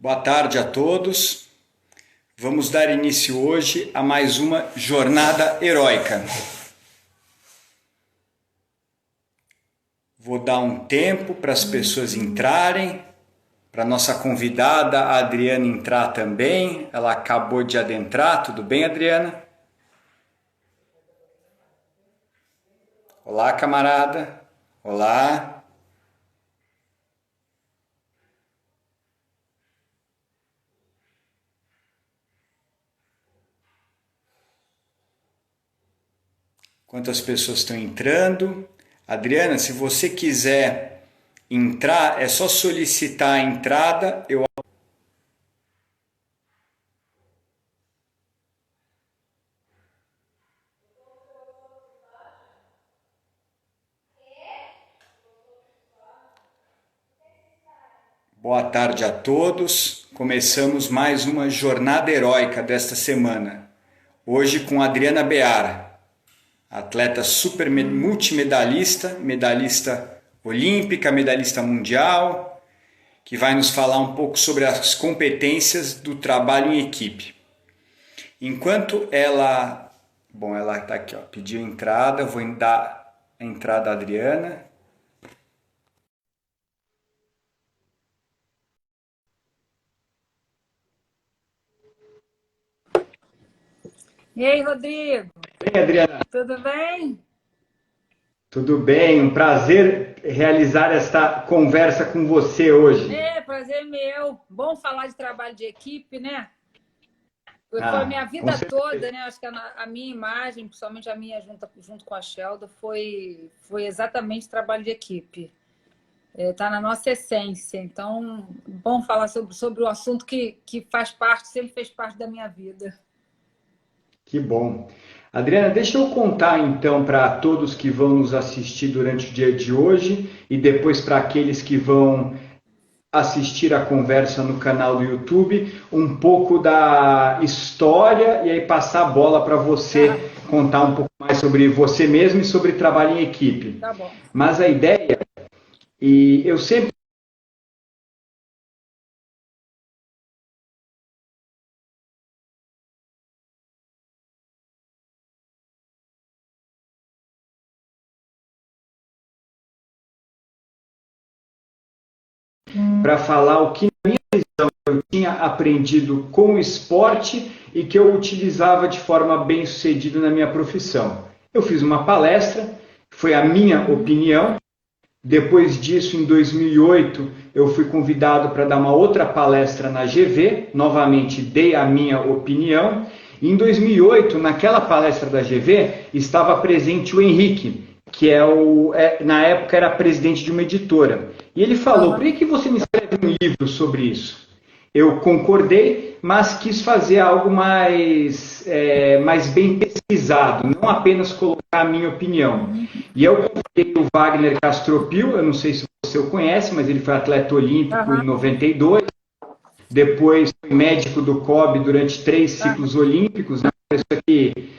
Boa tarde a todos. Vamos dar início hoje a mais uma jornada heróica. Vou dar um tempo para as pessoas entrarem, para nossa convidada, a Adriana, entrar também. Ela acabou de adentrar. Tudo bem, Adriana? Olá, camarada. Olá. Quantas pessoas estão entrando? Adriana, se você quiser entrar, é só solicitar a entrada. Boa tarde a todos. Começamos mais uma jornada heróica desta semana. Hoje com Adriana Beara, atleta super multimedalista, medalhista olímpica, medalhista mundial, que vai nos falar um pouco sobre as competências do trabalho em equipe. Enquanto ela está aqui, pediu entrada, eu vou dar a entrada à Adriana. E aí, Rodrigo? E aí, Adriana? Tudo bem? Tudo bem, um prazer realizar esta conversa com você hoje. Prazer meu. Bom falar de trabalho de equipe, né? Foi a minha vida toda, né? Acho que a minha imagem, principalmente a minha junto com a Sheldon, foi exatamente trabalho de equipe. Tá na nossa essência. Então, bom falar sobre o assunto que faz parte, sempre fez parte da minha vida. Que bom. Adriana, deixa eu contar então para todos que vão nos assistir durante o dia de hoje e depois para aqueles que vão assistir a conversa no canal do YouTube, um pouco da história e aí passar a bola para você contar um pouco mais sobre você mesmo e sobre trabalho em equipe. Tá bom. Mas a ideia, e eu sempre para falar o que, na minha visão, eu tinha aprendido com o esporte e que eu utilizava de forma bem sucedida na minha profissão. Eu fiz uma palestra, foi a minha opinião. Depois disso, em 2008, eu fui convidado para dar uma outra palestra na GV, novamente dei a minha opinião. E em 2008, naquela palestra da GV, estava presente o Henrique, que na época era presidente de uma editora. E ele falou, por que você não escreve um livro sobre isso? Eu concordei, mas quis fazer algo mais bem pesquisado, não apenas colocar a minha opinião. E eu convidei o Wagner Castropil, eu não sei se você o conhece, mas ele foi atleta olímpico em 92, depois foi médico do COB durante 3 ciclos olímpicos, uma pessoa que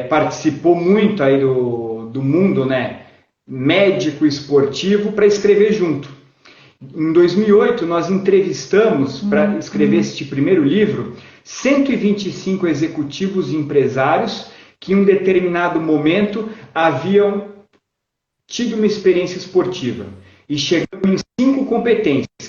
participou muito aí do mundo, né, médico esportivo, para escrever junto. Em 2008, nós entrevistamos, para escrever este primeiro livro, 125 executivos e empresários que em um determinado momento haviam tido uma experiência esportiva. E chegamos em 5 competências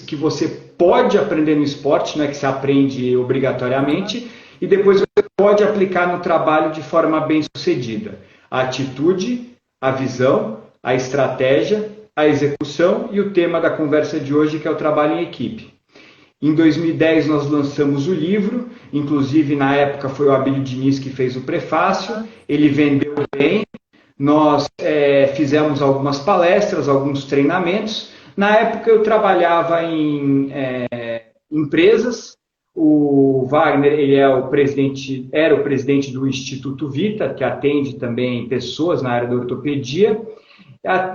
que você pode aprender no esporte, não é que se aprende obrigatoriamente, e depois você pode aplicar no trabalho de forma bem sucedida. A atitude, a visão, a estratégia, a execução e o tema da conversa de hoje, que é o trabalho em equipe. Em 2010 nós lançamos o livro, inclusive na época foi o Abílio Diniz que fez o prefácio, ele vendeu bem, nós fizemos algumas palestras, alguns treinamentos. Na época eu trabalhava em empresas, o Wagner ele era o presidente do Instituto Vita, que atende também pessoas na área da ortopedia.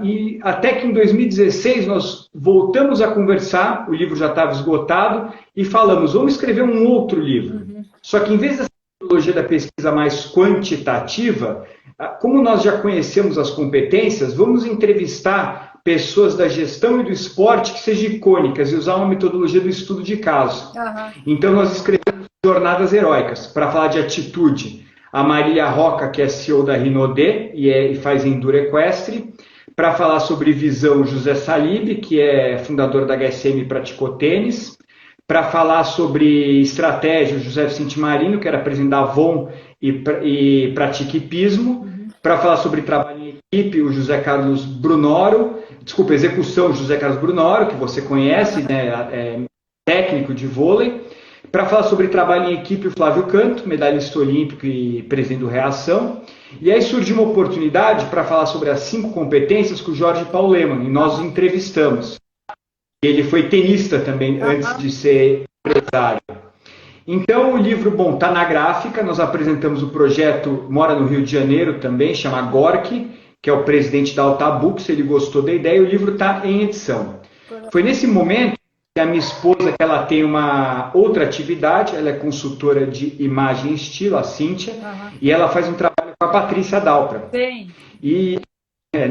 E até que em 2016 nós voltamos a conversar, o livro já estava esgotado, e falamos, vamos escrever um outro livro. Só que em vez dessa metodologia da pesquisa mais quantitativa, como nós já conhecemos as competências, vamos entrevistar pessoas da gestão e do esporte que sejam icônicas e usar uma metodologia do estudo de caso. Então, nós escrevemos Jornadas Heróicas, para falar de atitude. A Maria Roca, que é CEO da Rinodê e faz enduro equestre. Para falar sobre visão, José Salib, que é fundador da HSM e praticou tênis. Para falar sobre estratégia, o José Vicente Marino, que era presidente da Avon e pratica hipismo. Para falar sobre trabalho em equipe, o José Carlos Brunoro. Desculpa, execução, José Carlos Brunoro, que você conhece, né, é técnico de vôlei. Para falar sobre trabalho em equipe, o Flávio Canto, medalhista olímpico e presidente do Reação. E aí surgiu uma oportunidade para falar sobre as 5 competências com o Jorge Paulo Lemann, e nós o entrevistamos. Ele foi tenista também, antes de ser empresário. Então, o livro, bom, está na gráfica, nós apresentamos o projeto, mora no Rio de Janeiro também, chama Gork, que é o presidente da Alta Books, ele gostou da ideia, e o livro está em edição. Foi nesse momento que a minha esposa, que ela tem uma outra atividade, ela é consultora de imagem e estilo, a Cíntia, e ela faz um trabalho com a Patrícia Dalpra. Sim. E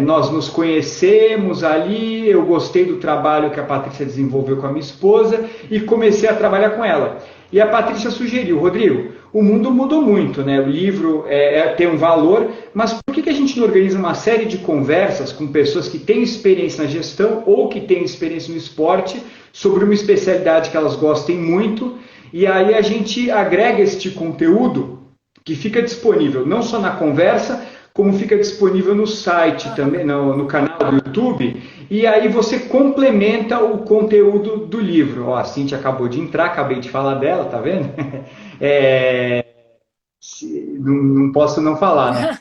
nós nos conhecemos ali, eu gostei do trabalho que a Patrícia desenvolveu com a minha esposa e comecei a trabalhar com ela. E a Patrícia sugeriu, Rodrigo, o mundo mudou muito, né? O livro tem um valor, mas por que a gente não organiza uma série de conversas com pessoas que têm experiência na gestão ou que têm experiência no esporte sobre uma especialidade que elas gostem muito, e aí a gente agrega este conteúdo que fica disponível não só na conversa, como fica disponível no site também, no canal do YouTube, e aí você complementa o conteúdo do livro. Ó, a Cíntia acabou de entrar, acabei de falar dela, tá vendo? Não posso não falar, né?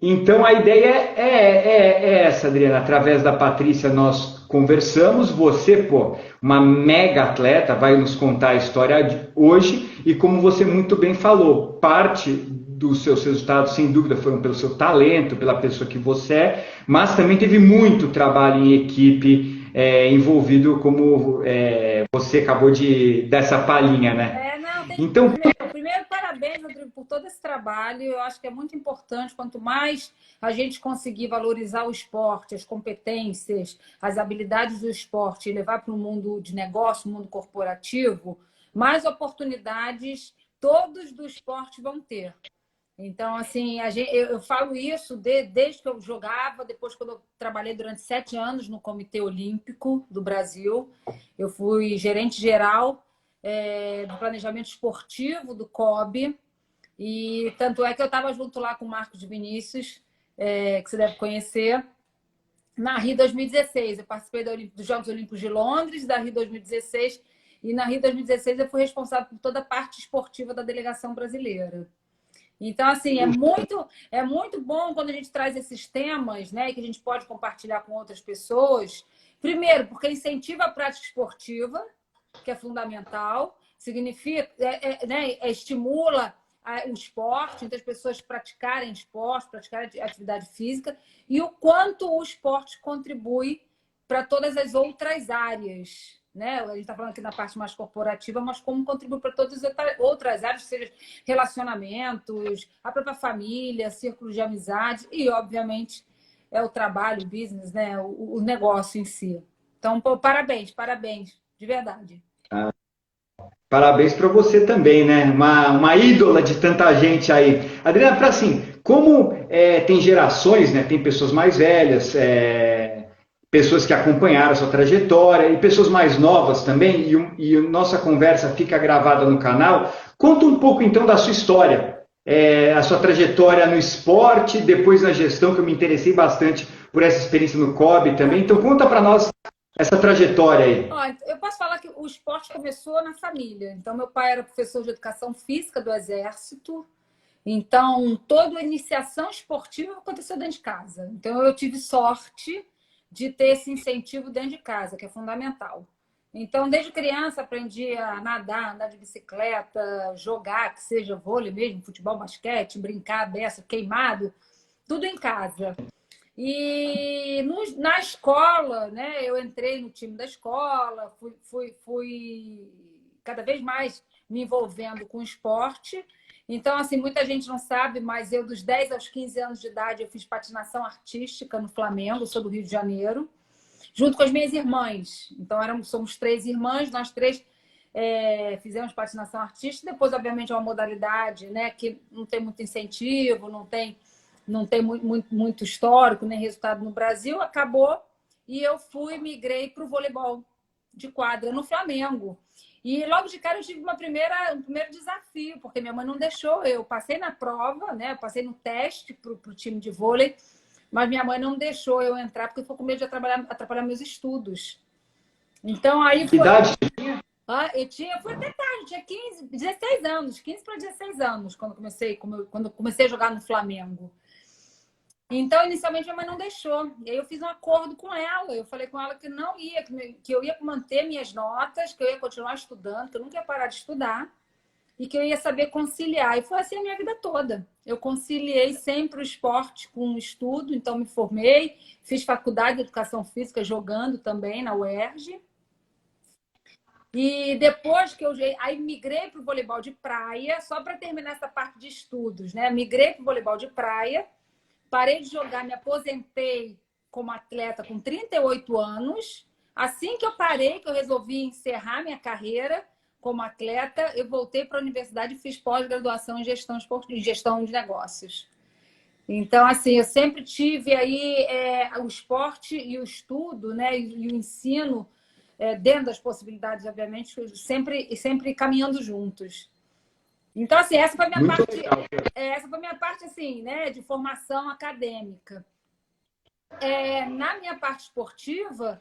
Então a ideia é essa, Adriana. Através da Patrícia nós conversamos. Você, uma mega atleta, vai nos contar a história de hoje, e como você muito bem falou, parte dos seus resultados, sem dúvida, foram pelo seu talento, pela pessoa que você é, mas também teve muito trabalho em equipe envolvido, como você acabou de dar essa palhinha, né? Então, primeiro, parabéns, Rodrigo, por todo esse trabalho. Eu acho que é muito importante, quanto mais a gente conseguir valorizar o esporte, as competências, as habilidades do esporte e levar para o mundo de negócio, o mundo corporativo, mais oportunidades todos do esporte vão ter. Então, assim, eu falo isso desde que eu jogava, depois quando eu trabalhei durante 7 anos no Comitê Olímpico do Brasil. Eu fui gerente geral do planejamento esportivo do COB, e tanto é que eu estava junto lá com o Marcos Vinícius, que você deve conhecer, na Rio 2016. Eu participei dos Jogos Olímpicos de Londres, da Rio 2016, e na Rio 2016 eu fui responsável por toda a parte esportiva da delegação brasileira. Então, assim, é muito bom quando a gente traz esses temas, né, que a gente pode compartilhar com outras pessoas. Primeiro, porque incentiva a prática esportiva, que é fundamental, significa, estimula o esporte, então as pessoas praticarem esporte, praticarem atividade física, e o quanto o esporte contribui para todas as outras áreas. Né? A gente está falando aqui na parte mais corporativa, mas como contribui para todas as outras áreas, seja relacionamentos, a própria família, círculos de amizade e, obviamente, o trabalho, o business, né? O negócio em si. Então, parabéns, de verdade. Parabéns para você também, né? Uma ídola de tanta gente aí. Adriana, para assim, como tem gerações, né? Tem pessoas mais velhas, pessoas que acompanharam a sua trajetória e pessoas mais novas também, e nossa conversa fica gravada no canal. Conta um pouco então da sua história, a sua trajetória no esporte, depois na gestão, que eu me interessei bastante por essa experiência no COB também. Então conta para nós essa trajetória aí. Eu posso falar que o esporte começou na família. Então meu pai era professor de educação física do Exército. Então toda a iniciação esportiva aconteceu dentro de casa. Então eu tive sorte de ter esse incentivo dentro de casa, que é fundamental. Então, desde criança, aprendi a nadar, andar de bicicleta, jogar, que seja vôlei mesmo, futebol, basquete, brincar, beça, queimado, tudo em casa. E na escola, né, eu entrei no time da escola, fui cada vez mais me envolvendo com o esporte. Então, assim, muita gente não sabe, mas eu, dos 10 aos 15 anos de idade, eu fiz patinação artística no Flamengo, sou do Rio de Janeiro, junto com as minhas irmãs. Então, somos 3 irmãs, nós 3 fizemos patinação artística. Depois, obviamente, é uma modalidade, né, que não tem muito incentivo, não tem muito histórico, nem resultado no Brasil. Acabou e eu migrei para o voleibol de quadra no Flamengo. E logo de cara eu tive um primeiro desafio, porque minha mãe não deixou. Eu passei na prova, né? Eu passei no teste para o time de vôlei, mas minha mãe não deixou eu entrar, porque ficou com medo de atrapalhar meus estudos. Então aí foi... Que idade você tinha? Fui até tarde, tinha 16 anos, 15 para 16 anos, quando comecei a jogar no Flamengo. Então, inicialmente, minha mãe não deixou. E aí eu fiz um acordo com ela. Eu falei com ela que não ia, que eu ia manter minhas notas, que eu ia continuar estudando, que eu nunca ia parar de estudar e que eu ia saber conciliar. E foi assim a minha vida toda. Eu conciliei sempre o esporte com o estudo, então me formei, fiz faculdade de Educação Física jogando também na UERJ. E depois que aí migrei para o voleibol de praia, só para terminar essa parte de estudos, né? Migrei para o voleibol de praia. Parei de jogar, me aposentei como atleta com 38 anos. Assim que eu parei, que eu resolvi encerrar minha carreira como atleta, eu voltei para a universidade e fiz pós-graduação em gestão de negócios. Então, assim, eu sempre tive aí o esporte e o estudo, né, e o ensino, dentro das possibilidades, obviamente, sempre caminhando juntos. Então, assim, essa foi a minha parte. Legal. Essa foi a minha parte, assim, né, de formação acadêmica. Na minha parte esportiva,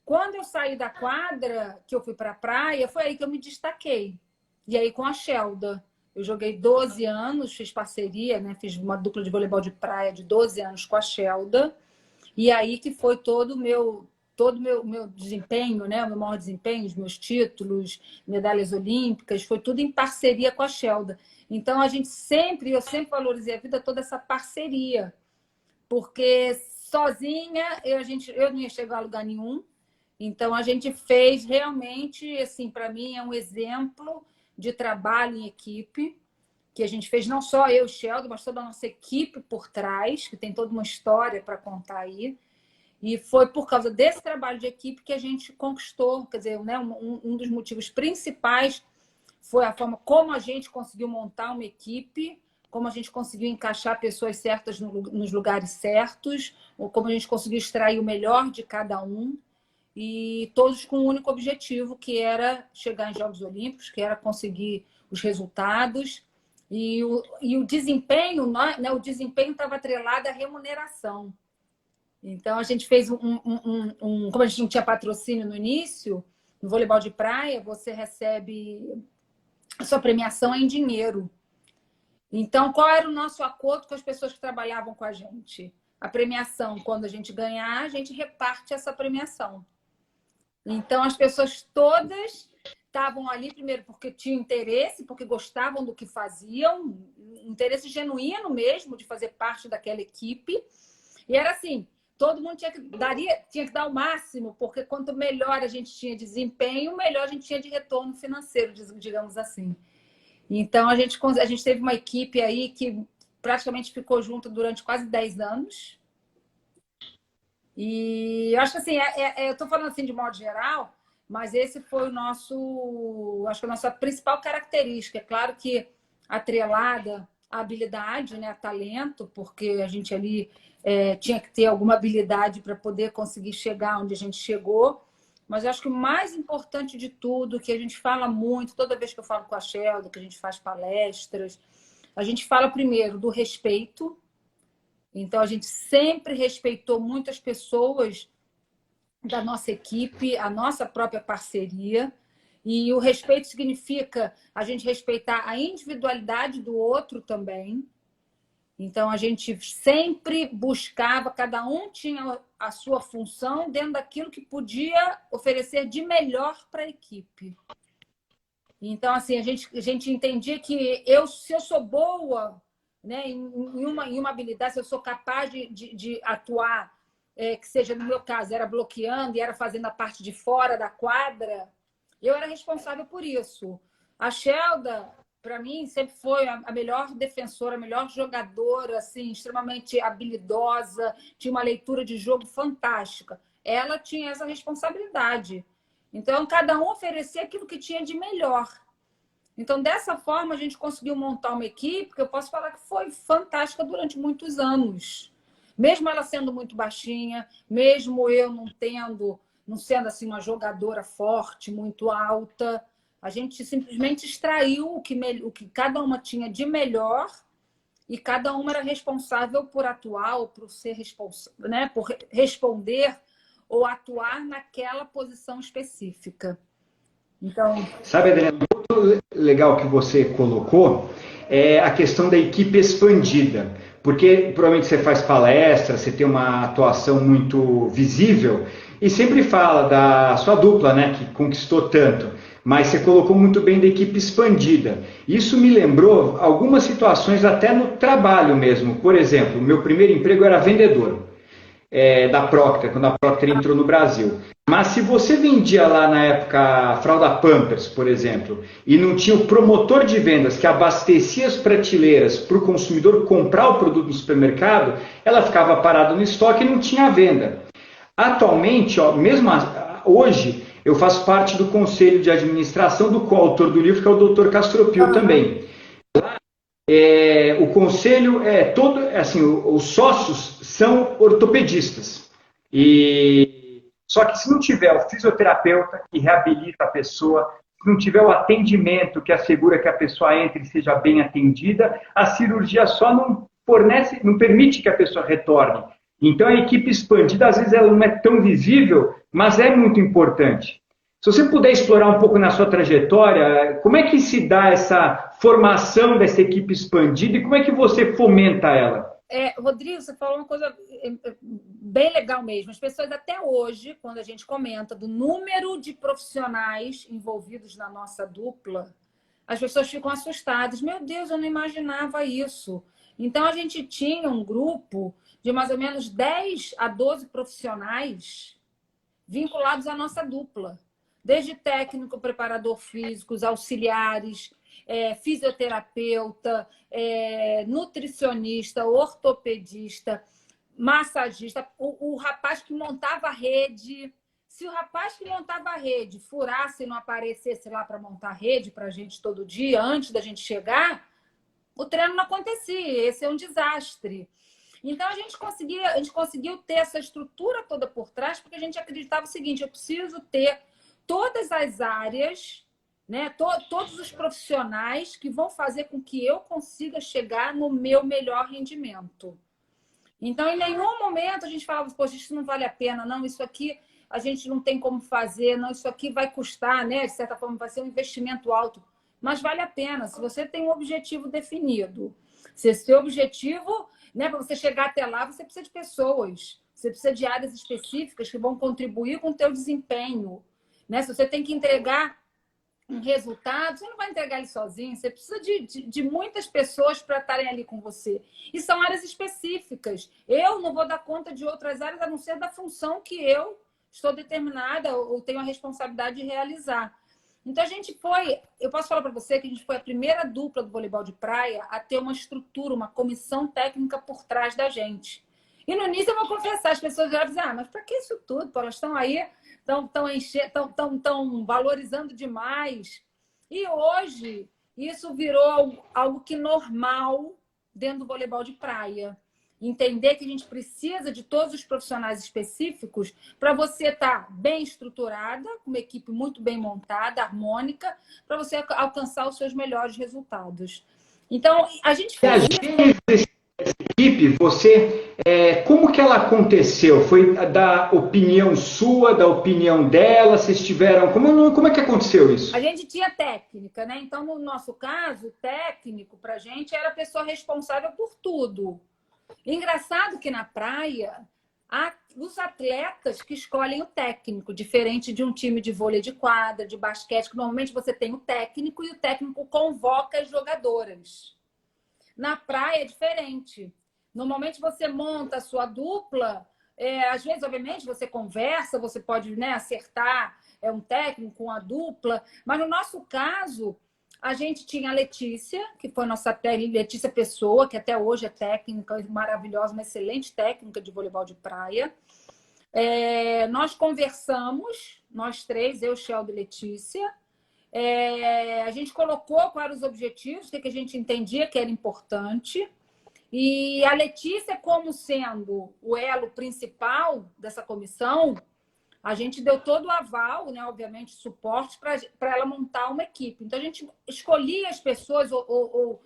quando eu saí da quadra, que eu fui para a praia, foi aí que eu me destaquei. E aí com a Shelda. Eu joguei 12 anos, fiz parceria, né, fiz uma dupla de voleibol de praia de 12 anos com a Shelda. E aí que foi todo o meu desempenho, né? O meu maior desempenho, os meus títulos, medalhas olímpicas, foi tudo em parceria com a Shelda. Então, eu sempre valorizei a vida toda essa parceria, porque sozinha eu não ia chegar a lugar nenhum. Então, a gente fez realmente, assim, para mim, é um exemplo de trabalho em equipe, que a gente fez não só eu e Shelda, mas toda a nossa equipe por trás, que tem toda uma história para contar aí. E foi por causa desse trabalho de equipe que a gente conquistou, quer dizer, né, um dos motivos principais foi a forma como a gente conseguiu montar uma equipe, como a gente conseguiu encaixar pessoas certas nos lugares certos, ou como a gente conseguiu extrair o melhor de cada um, e todos com um único objetivo, que era chegar em Jogos Olímpicos, que era conseguir os resultados, e o desempenho, né, o desempenho estava atrelado à remuneração. Então, a gente fez como a gente não tinha patrocínio no início, no voleibol de praia, você recebe a sua premiação em dinheiro. Então, qual era o nosso acordo com as pessoas que trabalhavam com a gente? A premiação, quando a gente ganhar, a gente reparte essa premiação. Então, as pessoas todas estavam ali, primeiro, porque tinham interesse, porque gostavam do que faziam, interesse genuíno mesmo de fazer parte daquela equipe. E era assim, todo mundo tinha que dar o máximo, porque quanto melhor a gente tinha desempenho, melhor a gente tinha de retorno financeiro, digamos assim. Então, a gente teve uma equipe aí que praticamente ficou junto durante quase 10 anos. E eu acho que, assim, eu estou falando assim de modo geral, mas esse foi acho que a nossa principal característica. É claro que atrelada à habilidade, né, a talento, porque a gente ali tinha que ter alguma habilidade para poder conseguir chegar onde a gente chegou. Mas eu acho que o mais importante de tudo, que a gente fala muito, toda vez que eu falo com a Shelda, que a gente faz palestras, a gente fala primeiro do respeito. Então, a gente sempre respeitou muitas pessoas da nossa equipe, a nossa própria parceria. E o respeito significa a gente respeitar a individualidade do outro também. Então, a gente sempre buscava, cada um tinha a sua função dentro daquilo que podia oferecer de melhor para a equipe. Então, assim, a gente entendia que se eu sou boa, né, em uma habilidade, se eu sou capaz de atuar, que seja no meu caso, era bloqueando e era fazendo a parte de fora da quadra, eu era responsável por isso. A Shelda, para mim, sempre foi a melhor defensora, a melhor jogadora, assim, extremamente habilidosa, tinha uma leitura de jogo fantástica. Ela tinha essa responsabilidade. Então, cada um oferecia aquilo que tinha de melhor. Então, dessa forma, a gente conseguiu montar uma equipe que eu posso falar que foi fantástica durante muitos anos. Mesmo ela sendo muito baixinha, mesmo eu não sendo assim uma jogadora forte, muito alta, a gente simplesmente extraiu o que cada uma tinha de melhor e cada uma era responsável por atuar ou por ser responsável, né? Por responder ou atuar naquela posição específica. Então, sabe, Adriana, muito legal que você colocou é a questão da equipe expandida, porque provavelmente você faz palestra, você tem uma atuação muito visível e sempre fala da sua dupla, né, que conquistou tanto, mas você colocou muito bem da equipe expandida. Isso me lembrou algumas situações até no trabalho mesmo. Por exemplo, meu primeiro emprego era vendedor da Procter, quando a Procter entrou no Brasil. Mas se você vendia lá na época fralda Pampers, por exemplo, e não tinha o promotor de vendas que abastecia as prateleiras para o consumidor comprar o produto no supermercado, ela ficava parada no estoque e não tinha venda. Atualmente, ó, mesmo hoje, eu faço parte do conselho de administração do coautor do livro, que é o Dr. Castropil também. O conselho é todo, assim, os sócios são ortopedistas. Só que se não tiver o fisioterapeuta que reabilita a pessoa, se não tiver o atendimento que assegura que a pessoa entre e seja bem atendida, a cirurgia só não fornece, não permite que a pessoa retorne. Então a equipe expandida, às vezes ela não é tão visível, mas é muito importante. Se você puder explorar um pouco na sua trajetória, como é que se dá essa formação dessa equipe expandida e como é que você fomenta ela? Rodrigo, você falou uma coisa bem legal mesmo. As pessoas até hoje, quando a gente comenta do número de profissionais envolvidos na nossa dupla, as pessoas ficam assustadas. Meu Deus, eu não imaginava isso. Então, a gente tinha um grupo de mais ou menos 10 a 12 profissionais vinculados à nossa dupla. Desde técnico, preparador físico, auxiliares, fisioterapeuta, nutricionista, ortopedista, massagista, o rapaz que montava a rede. Se o rapaz que montava a rede furasse e não aparecesse lá para montar a rede para a gente todo dia, antes da gente chegar, o treino não acontecia. Esse é um desastre. Então, a gente conseguiu ter essa estrutura toda por trás, porque a gente acreditava o seguinte: eu preciso ter todas as áreas, né, todos os profissionais que vão fazer com que eu consiga chegar no meu melhor rendimento. Então, em nenhum momento a gente falava, poxa, isso não vale a pena, não, isso aqui a gente não tem como fazer, não, isso aqui vai custar, né, de certa forma vai ser um investimento alto, mas vale a pena, se você tem um objetivo definido. Se esse seu objetivo, né, para você chegar até lá, você precisa de pessoas, você precisa de áreas específicas que vão contribuir com o teu desempenho. Né? Se você tem que entregar um resultado, você não vai entregar ele sozinho, você precisa de muitas pessoas para estarem ali com você. E são áreas específicas. Eu não vou dar conta de outras áreas, a não ser da função que eu estou determinada ou tenho a responsabilidade de realizar. Então, eu posso falar para você que a gente foi a primeira dupla do voleibol de praia a ter uma estrutura, uma comissão técnica por trás da gente. E no início, eu vou confessar, as pessoas já dizem, mas para que isso tudo? Pô, elas estão aí, estão valorizando demais. E hoje, isso virou algo que normal dentro do voleibol de praia. Entender que a gente precisa de todos os profissionais específicos para você estar bem estruturada, com uma equipe muito bem montada, harmônica, para você alcançar os seus melhores resultados. Então, a gente fez isso. Equipe, como que ela aconteceu? Foi da opinião sua, da opinião dela? Vocês tiveram... Como é que aconteceu isso? A gente tinha técnica, né? Então, no nosso caso, o técnico, para a gente, era a pessoa responsável por tudo. Engraçado que na praia, há os atletas que escolhem o técnico, diferente de um time de vôlei de quadra, de basquete, que normalmente você tem o técnico e o técnico convoca as jogadoras. Na praia é diferente. Normalmente você monta a sua dupla, às vezes, obviamente, você conversa, você pode, né, acertar um técnico com a dupla, mas no nosso caso, A gente tinha a Letícia, que foi nossa técnica, Letícia Pessoa, que até hoje é técnica maravilhosa, uma excelente técnica de voleibol de praia. Nós conversamos, nós três, eu, Sheldon e Letícia. A gente colocou quais eram os objetivos, o que a gente entendia que era importante. E a Letícia, como sendo o elo principal dessa comissão, a gente deu todo o aval, né, obviamente, suporte para ela montar uma equipe. Então, a gente escolhia as pessoas ou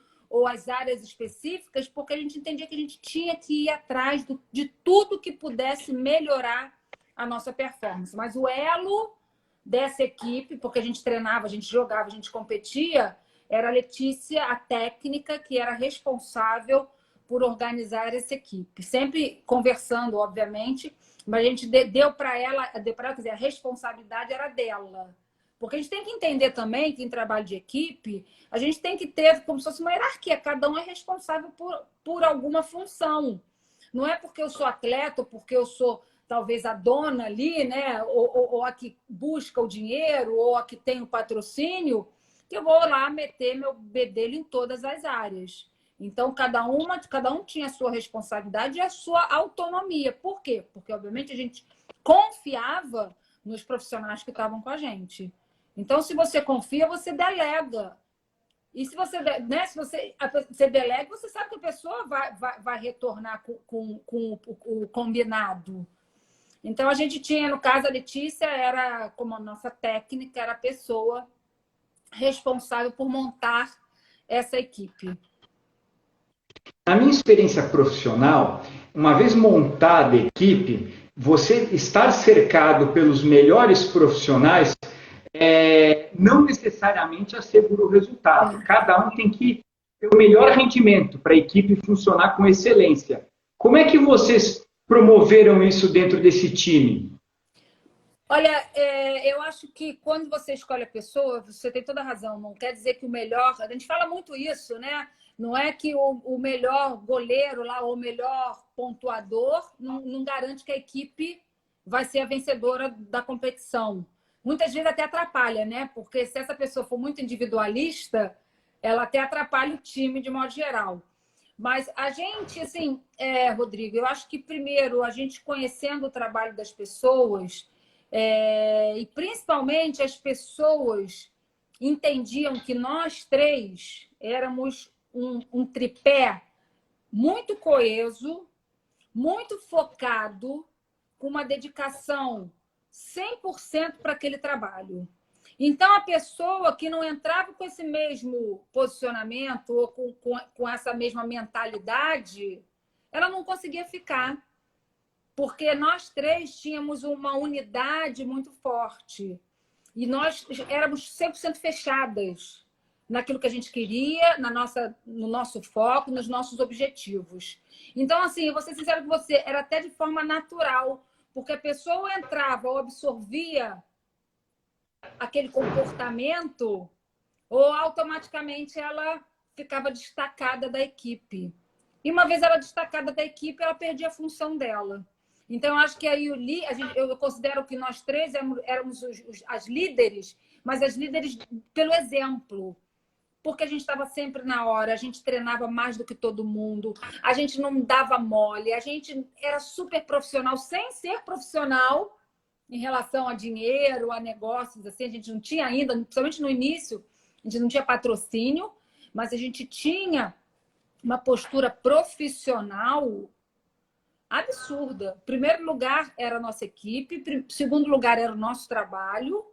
as áreas específicas porque a gente entendia que a gente tinha que ir atrás de tudo que pudesse melhorar a nossa performance. Mas o elo dessa equipe, porque a gente treinava, a gente jogava, a gente competia, era a Letícia, a técnica, que era responsável por organizar essa equipe. Sempre conversando, obviamente, mas a gente deu para ela, quer dizer, a responsabilidade era dela. Porque a gente tem que entender também que em trabalho de equipe, a gente tem que ter como se fosse uma hierarquia. Cada um é responsável por alguma função. Não é porque eu sou atleta, ou porque eu sou talvez a dona ali, né? Ou a que busca o dinheiro, ou a que tem o patrocínio, que eu vou lá meter meu bedelho em todas as áreas. Então, cada um tinha a sua responsabilidade e a sua autonomia. Por quê? Porque, obviamente, a gente confiava nos profissionais que estavam com a gente. Então, se você confia, você delega. E se você, né, se você delega, você sabe que a pessoa vai retornar com o combinado. Então, a gente tinha, no caso, a Letícia era, como a nossa técnica, era a pessoa responsável por montar essa equipe. Na minha experiência profissional, uma vez montada a equipe, você estar cercado pelos melhores profissionais não necessariamente assegura o resultado. Cada um tem que ter o melhor rendimento para a equipe funcionar com excelência. Como é que vocês promoveram isso dentro desse time? Olha, eu acho que quando você escolhe a pessoa, você tem toda a razão. Não quer dizer que o melhor... A gente fala muito isso, né? Não é que o melhor goleiro lá, ou o melhor pontuador, não garante que a equipe vai ser a vencedora da competição. Muitas vezes até atrapalha, né? Porque se essa pessoa for muito individualista, ela até atrapalha o time de modo geral. Mas a gente, assim, Rodrigo, eu acho que primeiro a gente conhecendo o trabalho das pessoas, e principalmente as pessoas entendiam que nós três éramos um tripé muito coeso, muito focado, com uma dedicação 100% para aquele trabalho. Então, a pessoa que não entrava com esse mesmo posicionamento ou com essa mesma mentalidade, ela não conseguia ficar. Porque nós três tínhamos uma unidade muito forte. E nós éramos 100% fechadas naquilo que a gente queria, no nosso foco, nos nossos objetivos. Então, assim, eu vou ser sincera com você, era até de forma natural, porque a pessoa entrava ou absorvia aquele comportamento, ou automaticamente ela ficava destacada da equipe. E uma vez ela destacada da equipe, ela perdia a função dela. Então, eu acho que aí eu considero que nós três éramos as líderes, mas as líderes pelo exemplo. Porque a gente estava sempre na hora, a gente treinava mais do que todo mundo, a gente não dava mole, a gente era super profissional, sem ser profissional em relação a dinheiro, a negócios, assim, a gente não tinha ainda, principalmente no início, a gente não tinha patrocínio, mas a gente tinha uma postura profissional absurda. Primeiro lugar era a nossa equipe, segundo lugar era o nosso trabalho,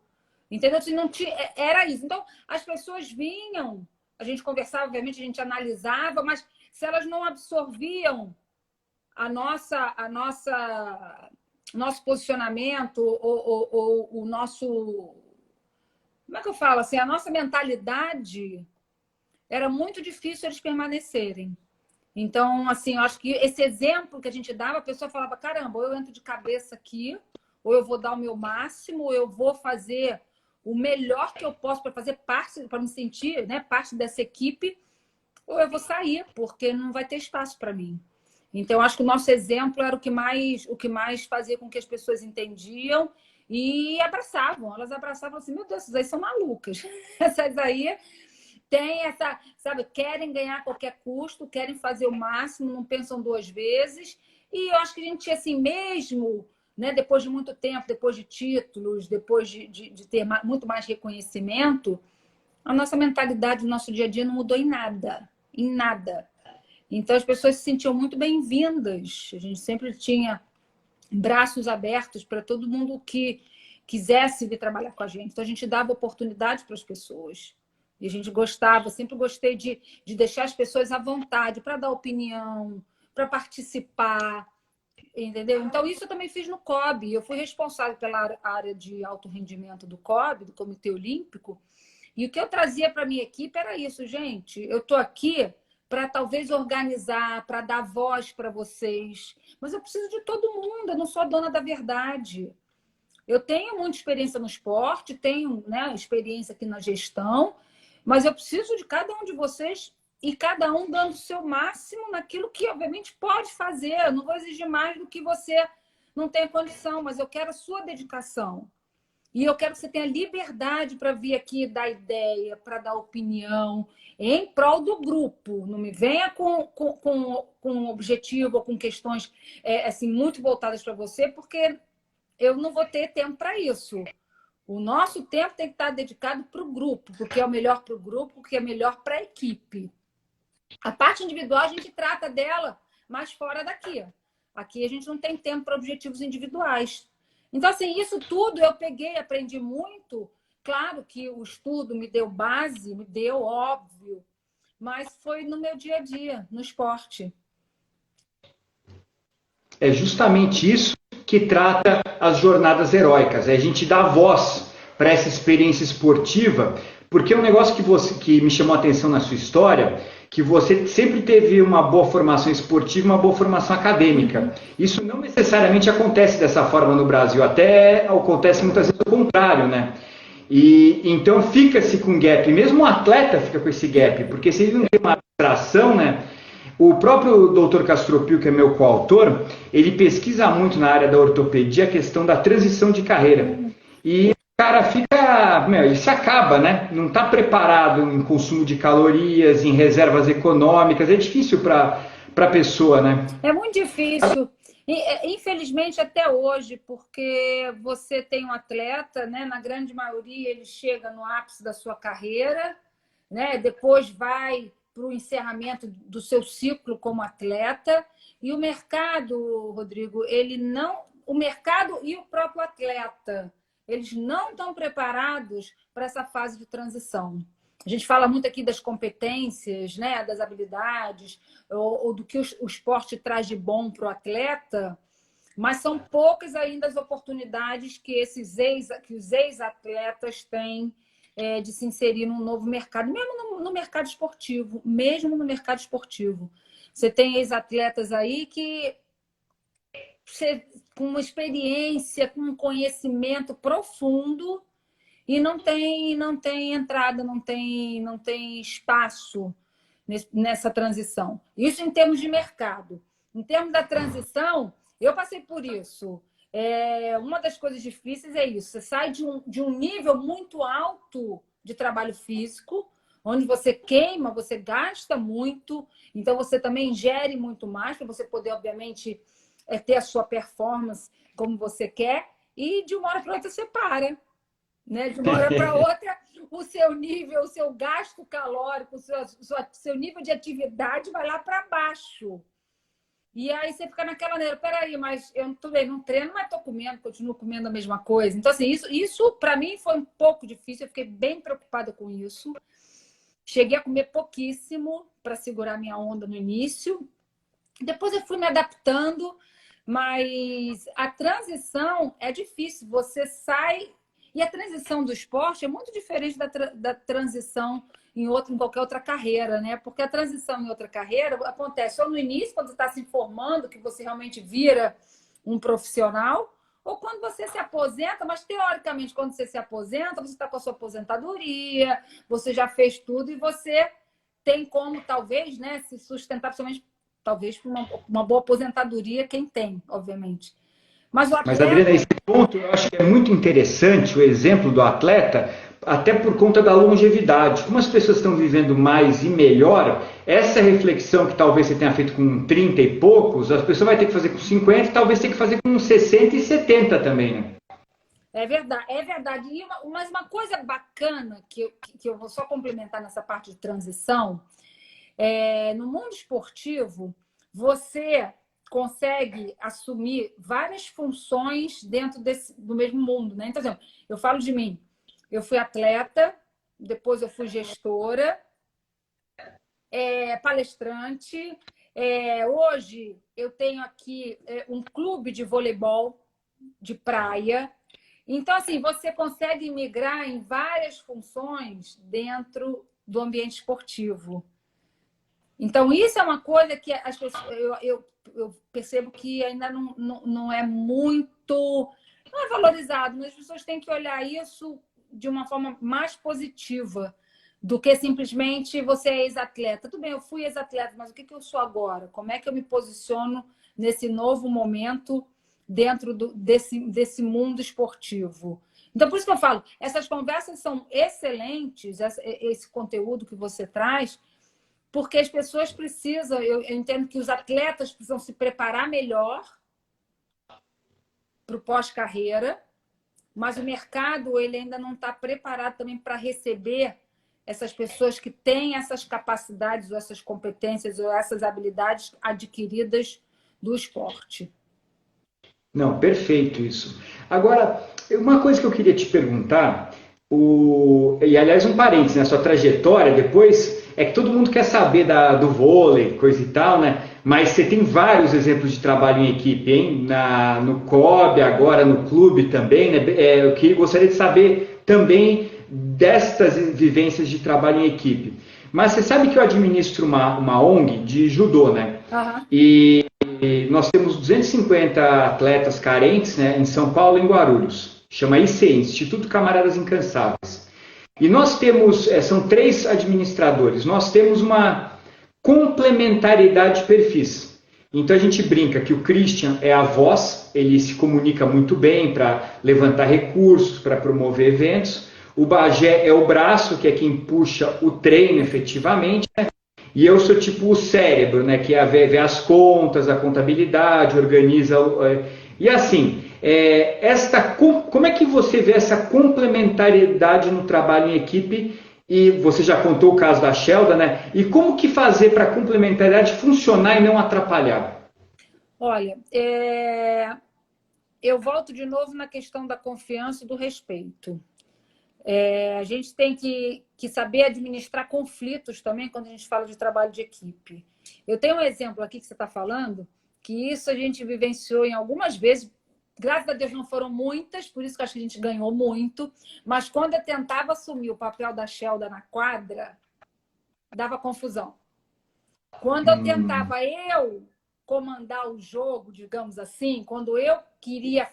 entendeu? Assim, não tinha, era isso. Então, as pessoas vinham, a gente conversava, obviamente, a gente analisava, mas se elas não absorviam nosso posicionamento ou o nosso... Como é que eu falo? Assim, a nossa mentalidade, era muito difícil eles permanecerem. Então, assim, eu acho que esse exemplo que a gente dava, a pessoa falava, caramba, ou eu entro de cabeça aqui, ou eu vou dar o meu máximo, ou eu vou fazer o melhor que eu posso para fazer parte, para me sentir, né, parte dessa equipe, ou eu vou sair, porque não vai ter espaço para mim. Então, eu acho que o nosso exemplo era o que mais fazia com que as pessoas entendiam e abraçavam. Elas abraçavam assim, meu Deus, essas aí são malucas. Essas aí tem essa, sabe, querem ganhar a qualquer custo, querem fazer o máximo, não pensam duas vezes. E eu acho que a gente, assim, mesmo, né, depois de muito tempo, depois de títulos, depois de ter muito mais reconhecimento, a nossa mentalidade, o nosso dia a dia não mudou em nada, em nada. Então, as pessoas se sentiam muito bem-vindas. A gente sempre tinha braços abertos para todo mundo que quisesse vir trabalhar com a gente. Então, a gente dava oportunidade para as pessoas. E a gente gostava, sempre gostei de deixar as pessoas à vontade para dar opinião, para participar, entendeu? Então, isso eu também fiz no COB. Eu fui responsável pela área de alto rendimento do COB, do Comitê Olímpico. E o que eu trazia para a minha equipe era isso, gente. Eu estou aqui para talvez organizar, para dar voz para vocês. Mas eu preciso de todo mundo, eu não sou a dona da verdade. Eu tenho muita experiência no esporte, tenho, né, experiência aqui na gestão, mas eu preciso de cada um de vocês e cada um dando o seu máximo naquilo que, obviamente, pode fazer. Eu não vou exigir mais do que você não tem condição, mas eu quero a sua dedicação. E eu quero que você tenha liberdade para vir aqui dar ideia, para dar opinião, em prol do grupo. Não me venha com um objetivo ou com questões assim, muito voltadas para você, porque eu não vou ter tempo para isso. O nosso tempo tem que estar dedicado para o grupo, porque é o melhor para o grupo, porque é melhor para a equipe. A parte individual a gente trata dela, mas fora daqui. Aqui a gente não tem tempo para objetivos individuais. Então, assim, isso tudo eu peguei, aprendi muito. Claro que o estudo me deu base, me deu, óbvio, mas foi no meu dia a dia, no esporte. É justamente isso que trata as jornadas heróicas. É a gente dá voz para essa experiência esportiva, porque é um negócio que me chamou a atenção na sua história, que você sempre teve uma boa formação esportiva, uma boa formação acadêmica. Isso não necessariamente acontece dessa forma no Brasil, até acontece muitas vezes o contrário, né? E então fica-se com gap, mesmo um atleta fica com esse gap, porque se ele não tem uma atração, né? O próprio Dr. Castropil, que é meu coautor, ele pesquisa muito na área da ortopedia a questão da transição de carreira. E o cara fica, ele se acaba, né? Não está preparado em consumo de calorias, em reservas econômicas. É difícil para a pessoa, né? É muito difícil. Infelizmente, até hoje, porque você tem um atleta, né? Na grande maioria, ele chega no ápice da sua carreira, né? Depois vai para o encerramento do seu ciclo como atleta. E o mercado, Rodrigo, o mercado e o próprio atleta, eles não estão preparados para essa fase de transição. A gente fala muito aqui das competências, né, das habilidades, ou do que o esporte traz de bom para o atleta, mas são poucas ainda as oportunidades que os ex-atletas têm de se inserir num novo mercado, mesmo no mercado esportivo, Você tem ex-atletas aí que com uma experiência, com um conhecimento profundo e não tem entrada, não tem espaço nessa transição. Isso em termos de mercado. Em termos da transição, eu passei por isso. Uma das coisas difíceis é isso. Você sai de um nível muito alto de trabalho físico, onde você queima, você gasta muito, então você também ingere muito mais para você poder, obviamente, ter a sua performance como você quer, e de uma hora para outra você para. Né? De uma hora para outra, o seu nível, o seu gasto calórico, o seu nível de atividade vai lá para baixo. E aí você fica naquela maneira, peraí, mas eu não treino, mas estou comendo, continuo comendo a mesma coisa. Então, assim, isso para mim foi um pouco difícil, eu fiquei bem preocupada com isso. Cheguei a comer pouquíssimo para segurar minha onda no início. Depois eu fui me adaptando, mas a transição é difícil. Você sai... E a transição do esporte é muito diferente da transição em qualquer outra carreira, né? Porque a transição em outra carreira acontece só no início, quando você está se formando, que você realmente vira um profissional, ou quando você se aposenta, mas teoricamente, quando você se aposenta, você está com a sua aposentadoria, você já fez tudo e você tem como, talvez, né, se sustentar, principalmente, talvez, por uma boa aposentadoria, quem tem, obviamente. Mas, Adriana, esse ponto eu acho que é muito interessante, o exemplo do atleta, até por conta da longevidade. Como as pessoas estão vivendo mais e melhor, essa reflexão que talvez você tenha feito com 30 e poucos, as pessoas vai ter que fazer com 50 e talvez tenha que fazer com 60 e 70 também, né? É verdade, é verdade. Mas uma coisa bacana que eu vou só complementar nessa parte de transição, no mundo esportivo, você consegue assumir várias funções dentro do mesmo mundo, né? Então, por exemplo, eu falo de mim. Eu fui atleta, depois eu fui gestora, palestrante. Hoje eu tenho aqui um clube de voleibol de praia. Então, assim, você consegue migrar em várias funções dentro do ambiente esportivo. Então, isso é uma coisa que as pessoas, eu percebo que ainda não é muito... Não é valorizado, mas as pessoas têm que olhar isso de uma forma mais positiva do que simplesmente você é ex-atleta. Tudo bem, eu fui ex-atleta, mas o que eu sou agora? Como é que eu me posiciono nesse novo momento dentro desse mundo esportivo? Então, por isso que eu falo, essas conversas são excelentes, esse conteúdo que você traz, porque as pessoas precisam, eu entendo que os atletas precisam se preparar melhor para o pós-carreira, mas o mercado ele ainda não está preparado também para receber essas pessoas que têm essas capacidades, ou essas competências, ou essas habilidades adquiridas do esporte. Não, perfeito isso. Agora, uma coisa que eu queria te perguntar, e aliás um parênteses, na sua trajetória depois, é que todo mundo quer saber do vôlei, coisa e tal, né? Mas você tem vários exemplos de trabalho em equipe, hein? No COB, agora no clube também, né? Eu gostaria de saber também destas vivências de trabalho em equipe. Mas você sabe que eu administro uma ONG de judô, né? Uhum. E nós temos 250 atletas carentes, né, em São Paulo e em Guarulhos. Chama ICI, Instituto Camaradas Incansáveis. E nós temos, são 3 administradores, nós temos uma complementariedade de perfis. Então a gente brinca que o Christian é a voz, ele se comunica muito bem para levantar recursos, para promover eventos. O Bagé é o braço, que é quem puxa o treino efetivamente, né? E eu sou tipo o cérebro, né, que é ver as contas, a contabilidade, organiza... E assim, como é que você vê essa complementariedade no trabalho em equipe? E você já contou o caso da Shelda, né? E como que fazer para a complementariedade funcionar e não atrapalhar? Olha, eu volto de novo na questão da confiança e do respeito. A gente tem que saber administrar conflitos também quando a gente fala de trabalho de equipe. Eu tenho um exemplo aqui que você está falando, que isso a gente vivenciou em algumas vezes, graças a Deus não foram muitas, por isso que eu acho que a gente ganhou muito, mas quando eu tentava assumir o papel da Shelda na quadra, dava confusão. Quando eu tentava comandar o jogo, digamos assim, quando eu queria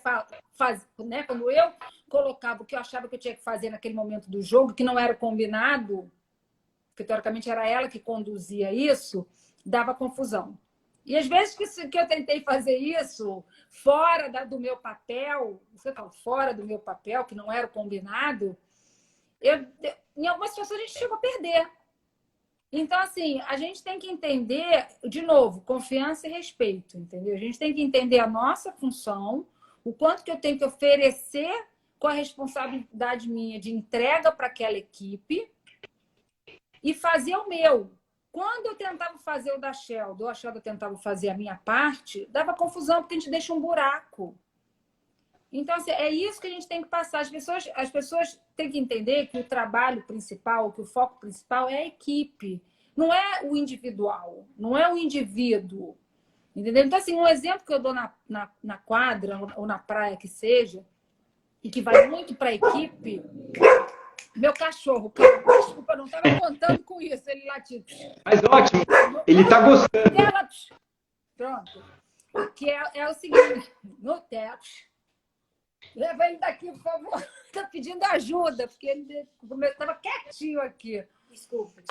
fazer, né? Quando eu colocava o que eu achava que eu tinha que fazer naquele momento do jogo, que não era combinado, porque teoricamente era ela que conduzia isso, dava confusão. E às vezes que eu tentei fazer isso fora do meu papel, você fala, fora do meu papel, que não era o combinado, em algumas situações a gente chegou a perder. Então, assim, a gente tem que entender, de novo, confiança e respeito, entendeu? A gente tem que entender a nossa função, o quanto que eu tenho que oferecer com a responsabilidade minha de entrega para aquela equipe e fazer o meu. Quando eu tentava fazer o da Shelda, ou a Shelda tentava fazer a minha parte, dava confusão, porque a gente deixa um buraco. Então, assim, é isso que a gente tem que passar. As pessoas têm que entender que o trabalho principal, que o foco principal é a equipe. Não é o individual, não é o indivíduo. Entendeu? Então, assim, um exemplo que eu dou na quadra ou na praia que seja, e que vai muito para a equipe, meu cachorro, cara, desculpa, eu não estava contando com isso, ele latindo. Mas ótimo, ele está gostando. Pronto. Que é o seguinte, no teto. Leva ele daqui, por favor. Está pedindo ajuda, porque ele estava quietinho aqui. Desculpa.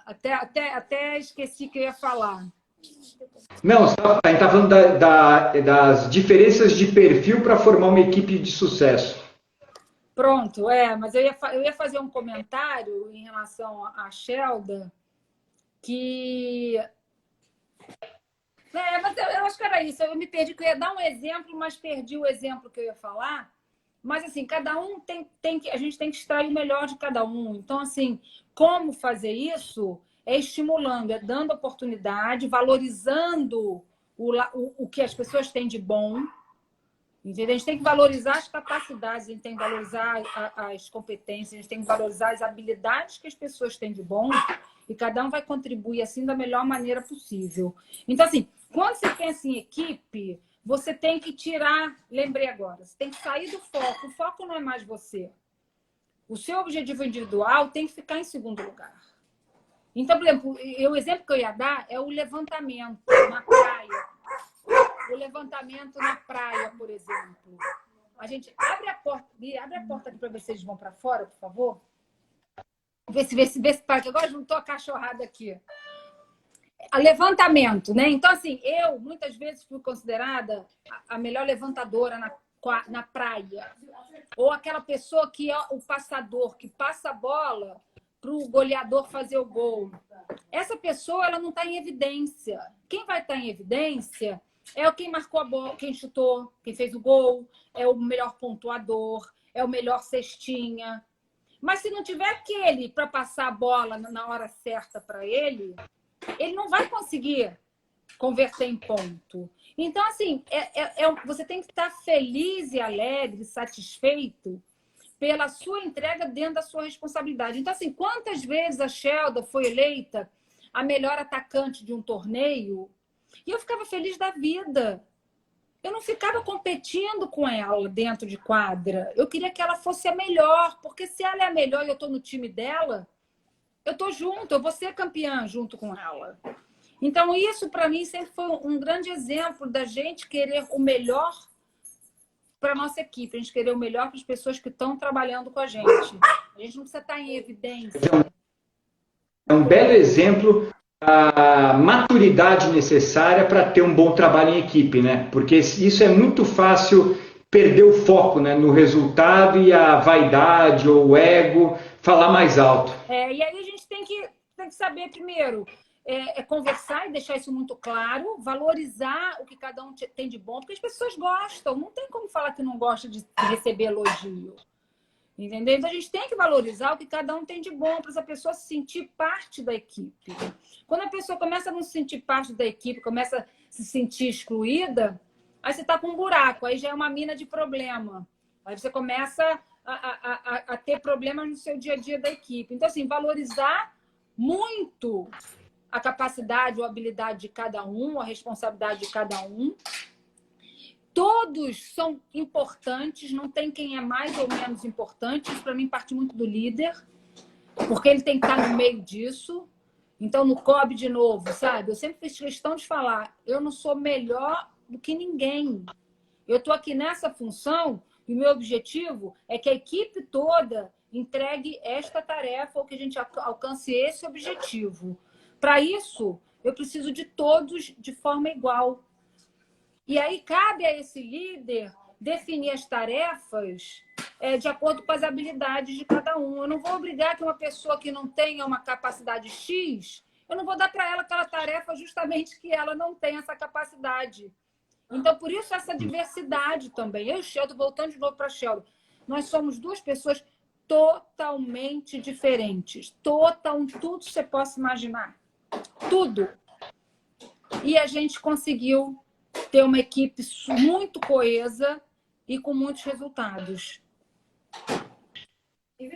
Até esqueci que eu ia falar. Não, a gente está falando das diferenças de perfil para formar uma equipe de sucesso. Pronto, mas eu ia fazer um comentário em relação à Shelda, que... mas eu acho que era isso, eu me perdi, que eu ia dar um exemplo, mas perdi o exemplo que eu ia falar. Mas, assim, cada um a gente tem que extrair o melhor de cada um. Então, assim, como fazer isso é estimulando, é dando oportunidade, valorizando o que as pessoas têm de bom. Entendeu? A gente tem que valorizar as capacidades, a gente tem que valorizar as competências, a gente tem que valorizar as habilidades que as pessoas têm de bom, e cada um vai contribuir assim da melhor maneira possível. Então, assim, quando você pensa em equipe, você tem que tirar, lembrei agora, você tem que sair do foco. O foco não é mais você. O seu objetivo individual tem que ficar em segundo lugar. Então, por exemplo, o exemplo que eu ia dar é o levantamento na praia. O levantamento na praia, por exemplo. A gente abre a porta aqui para ver se eles vão para fora, por favor. Vê se para que agora juntou a cachorrada aqui. Levantamento, né? Então, assim, eu muitas vezes fui considerada a melhor levantadora na praia. Ou aquela pessoa que é o passador, que passa a bola para o goleador fazer o gol. Essa pessoa, ela não está em evidência. Quem vai estar em evidência é quem marcou a bola, quem chutou, quem fez o gol, é o melhor pontuador, é o melhor cestinha. Mas se não tiver aquele para passar a bola na hora certa para ele não vai conseguir converter em ponto. Então, assim, você tem que estar feliz e alegre, satisfeito pela sua entrega dentro da sua responsabilidade. Então, assim, quantas vezes a Shelda foi eleita a melhor atacante de um torneio e eu ficava feliz da vida. Eu não ficava competindo com ela dentro de quadra. Eu queria que ela fosse a melhor, porque se ela é a melhor e eu estou no time dela, eu estou junto, eu vou ser campeã junto com ela. Então, isso para mim sempre foi um grande exemplo da gente querer o melhor para a nossa equipe, a gente querer o melhor para as pessoas que estão trabalhando com a gente. A gente não precisa estar em evidência. É um belo exemplo a maturidade necessária para ter um bom trabalho em equipe, né? Porque isso é muito fácil perder o foco, né, no resultado e a vaidade ou o ego falar mais alto. E aí a gente tem que saber primeiro conversar e deixar isso muito claro, valorizar o que cada um tem de bom, porque as pessoas gostam, não tem como falar que não gosta de receber elogio. Entendeu? Então a gente tem que valorizar o que cada um tem de bom para essa pessoa se sentir parte da equipe. Quando a pessoa começa a não se sentir parte da equipe, começa a se sentir excluída, aí você está com um buraco, aí já é uma mina de problema. Aí você começa a ter problemas no seu dia a dia da equipe. Então, assim, valorizar muito a capacidade ou habilidade de cada um, a responsabilidade de cada um. Todos são importantes, não tem quem é mais ou menos importante. Isso, para mim, parte muito do líder, porque ele tem que estar no meio disso. Então, no COB, de novo, sabe? Eu sempre fiz questão de falar, eu não sou melhor do que ninguém. Eu estou aqui nessa função e o meu objetivo é que a equipe toda entregue esta tarefa ou que a gente alcance esse objetivo. Para isso, eu preciso de todos de forma igual. E aí cabe a esse líder definir as tarefas de acordo com as habilidades de cada um. Eu não vou obrigar que uma pessoa que não tenha uma capacidade X, eu não vou dar para ela aquela tarefa justamente que ela não tem essa capacidade. Então, por isso, essa diversidade também. Eu e o Sheldon, voltando de novo para a Sheldon, nós somos duas pessoas totalmente diferentes. Tudo você possa imaginar. Tudo. E a gente conseguiu ter uma equipe muito coesa e com muitos resultados.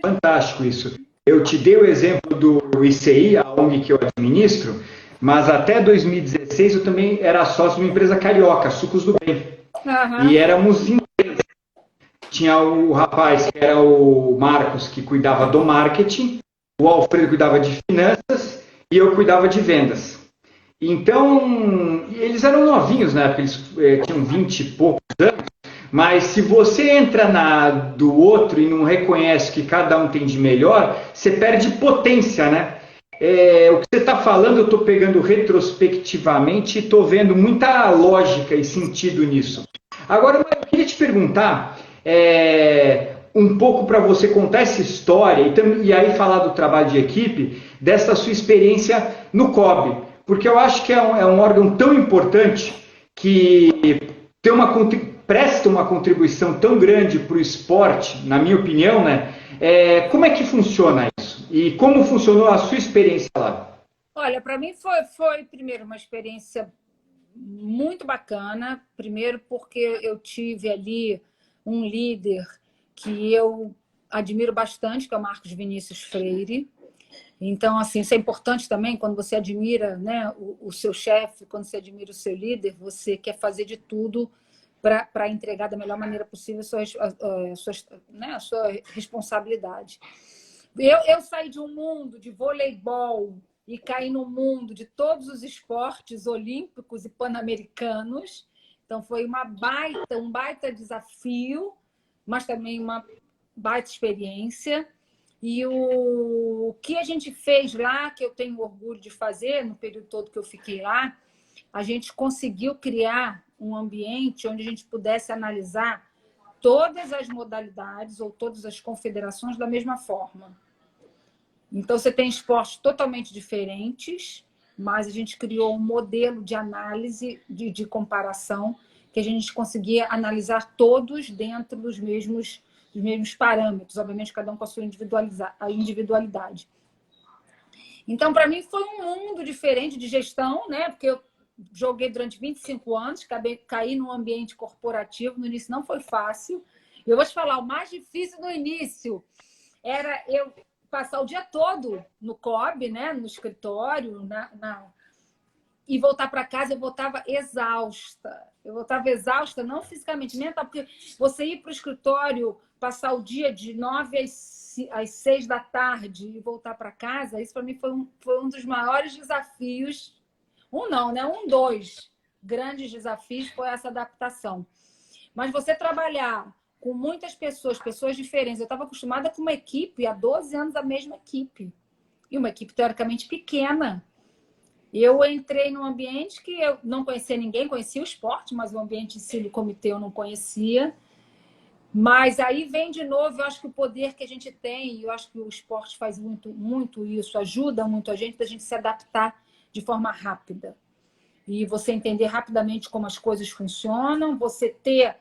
Fantástico isso. Eu te dei o exemplo do ICI, a ONG que eu administro, mas até 2016 eu também era sócio de uma empresa carioca, Sucos do Bem. Uhum. E éramos em três. Tinha o rapaz que era o Marcos, que cuidava do marketing, o Alfredo cuidava de finanças e eu cuidava de vendas. Então, eles eram novinhos na época, eles tinham 20 e poucos anos, mas se você entra na do outro e não reconhece que cada um tem de melhor, você perde potência, né? O que você está falando, eu estou pegando retrospectivamente e estou vendo muita lógica e sentido nisso. Agora, eu queria te perguntar, um pouco para você contar essa história e aí falar do trabalho de equipe, dessa sua experiência no COB, porque eu acho que é um órgão tão importante que tem presta uma contribuição tão grande para o esporte, na minha opinião, né? Como é que funciona isso? E como funcionou a sua experiência lá? Olha, para mim foi, primeiro, uma experiência muito bacana. Primeiro porque eu tive ali um líder que eu admiro bastante, que é o Marcos Vinícius Freire. Então, assim, isso é importante também quando você admira, né, o seu chefe, quando você admira o seu líder, você quer fazer de tudo para entregar da melhor maneira possível a sua responsabilidade. Eu saí de um mundo de voleibol e caí no mundo de todos os esportes olímpicos e pan-americanos. Então, foi um baita desafio, mas também uma baita experiência. E o que a gente fez lá, que eu tenho orgulho de fazer, no período todo que eu fiquei lá, a gente conseguiu criar um ambiente onde a gente pudesse analisar todas as modalidades ou todas as confederações da mesma forma. Então, você tem esportes totalmente diferentes, mas a gente criou um modelo de análise, de comparação, que a gente conseguia analisar todos dentro dos mesmos parâmetros, obviamente cada um com a sua individualidade. Então, para mim, foi um mundo diferente de gestão, né? Porque eu joguei durante 25 anos, caí num ambiente corporativo, no início não foi fácil. Eu vou te falar, o mais difícil no início era eu passar o dia todo no COB, né? No escritório, e voltar para casa, eu voltava exausta. Eu voltava exausta, não fisicamente, mental, porque você ir para o escritório, passar o dia de 9 às 6 da tarde e voltar para casa, isso para mim foi um dos maiores desafios. Dois grandes desafios foi essa adaptação. Mas você trabalhar com muitas pessoas diferentes. Eu estava acostumada com uma equipe, há 12 anos a mesma equipe. E uma equipe teoricamente pequena. Eu entrei num ambiente que eu não conhecia ninguém, conhecia o esporte, mas o ambiente em si do comitê eu não conhecia. Mas aí vem de novo, eu acho que o poder que a gente tem, eu acho que o esporte faz muito, muito isso, ajuda muito a gente se adaptar de forma rápida. E você entender rapidamente como as coisas funcionam, você ter